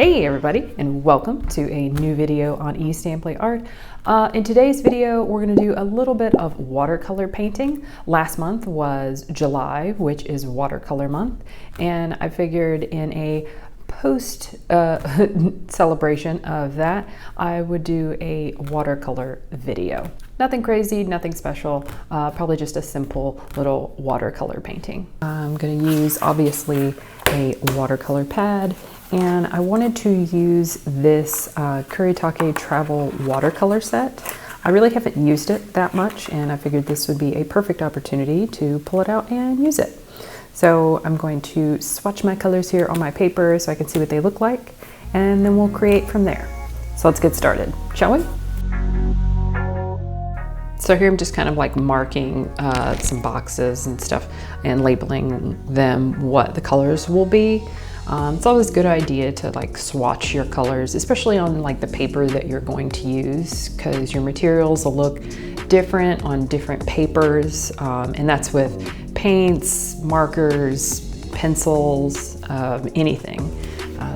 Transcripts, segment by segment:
Hey everybody, and welcome to a new video on E.Stampley art. In today's video, we're going to do a little bit of watercolor painting. Last month was July, which is Watercolor Month, and I figured in a post celebration of that, I would do a watercolor video. Nothing crazy, nothing special, probably just a simple little watercolor painting. I'm going to use, obviously, a watercolor pad. And I wanted to use this Kuretake travel watercolor set. I really haven't used it that much, and I figured this would be a perfect opportunity to pull it out and use it. So I'm going to swatch my colors here on my paper so I can see what they look like, and then we'll create from there. So let's get started, shall we? So here I'm just kind of like marking some boxes and stuff and labeling them what the colors will be. It's always a good idea to like swatch your colors, especially on like the paper that you're going to use, because your materials will look different on different papers, and that's with paints, markers, pencils, anything.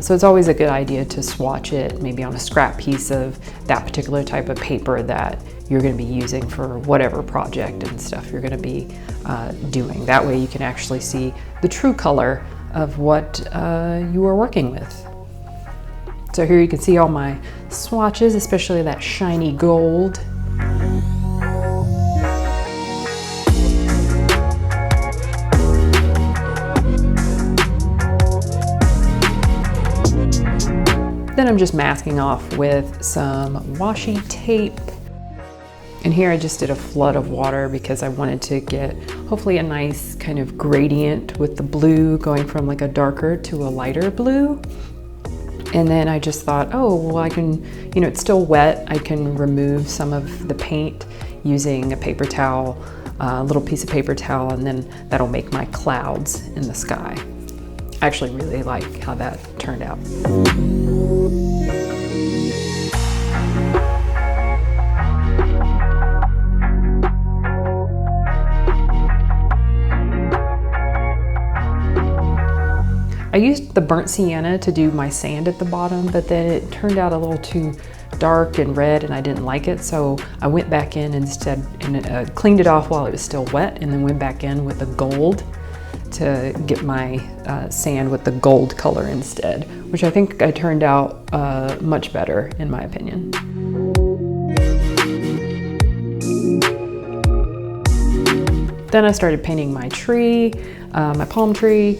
So it's always a good idea to swatch it maybe on a scrap piece of that particular type of paper that you're going to be using for whatever project and stuff you're going to be doing. That way you can actually see the true color of what you are working with. So here you can see all my swatches, especially that shiny gold. Then I'm just masking off with some washi tape. And here I just did a flood of water because I wanted to get hopefully a nice kind of gradient with the blue going from like a darker to a lighter blue. And then I just thought, oh, well, I can, you know, it's still wet. I can remove some of the paint using a paper towel, a little piece of paper towel, and then that'll make my clouds in the sky. I actually really like how that turned out. I used the burnt sienna to do my sand at the bottom, but then it turned out a little too dark and red and I didn't like it, so I went back in instead and cleaned it off while it was still wet, and then went back in with the gold to get my sand with the gold color instead, which I think I turned out much better in my opinion. Then I started painting my tree, my palm tree.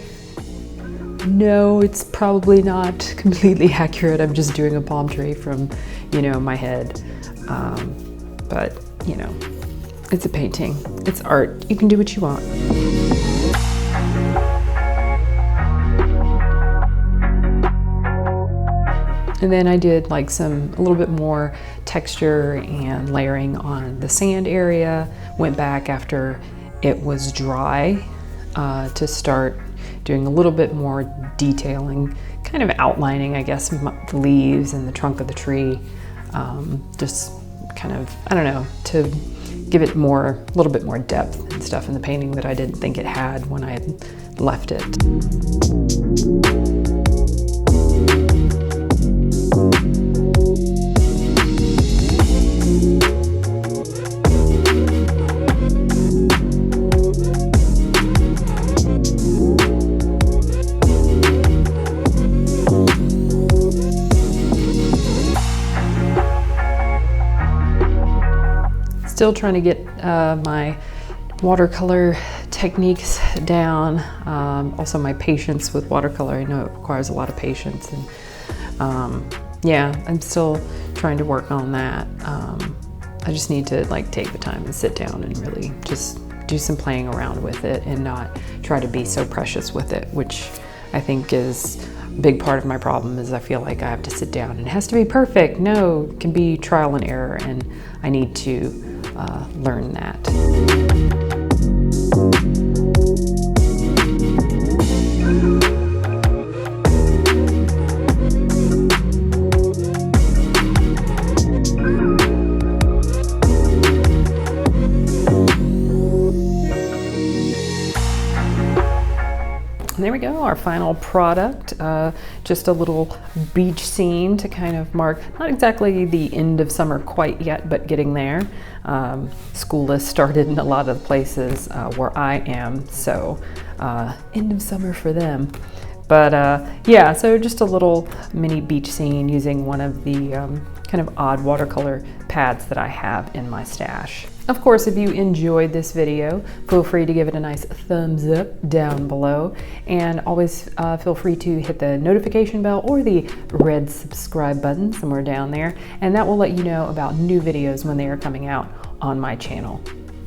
No, it's probably not completely accurate. I'm just doing a palm tree from, you know, my head. But, you know, it's a painting. It's art. You can do what you want. And then I did like a little bit more texture and layering on the sand area. Went back after it was dry to start doing a little bit more detailing, kind of outlining, I guess, the leaves and the trunk of the tree. Just kind of, I don't know, to give it a little bit more depth and stuff in the painting that I didn't think it had when I had left it. Still trying to get my watercolor techniques down. Also my patience with watercolor. I know it requires a lot of patience, and yeah, I'm still trying to work on that. I just need to like take the time and sit down and really just do some playing around with it and not try to be so precious with it, which I think is a big part of my problem. Is I feel like I have to sit down and it has to be perfect. No, it can be trial and error, and I need to learn that. And there we go, our final product. Just a little beach scene to kind of mark, not exactly the end of summer quite yet, but getting there. School has started in a lot of the places where I am, so end of summer for them. But yeah, so just a little mini beach scene using one of the kind of odd watercolor pads that I have in my stash. Of course, if you enjoyed this video, feel free to give it a nice thumbs up down below, and always feel free to hit the notification bell or the red subscribe button somewhere down there, and that will let you know about new videos when they are coming out on my channel.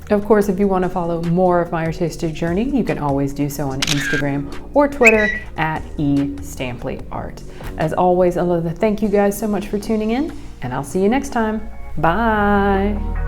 Of course, if you want to follow more of my artistic journey, you can always do so on Instagram or Twitter at E.Stampley Art. As always, I'd love to thank you guys so much for tuning in, and I'll see you next time. Bye!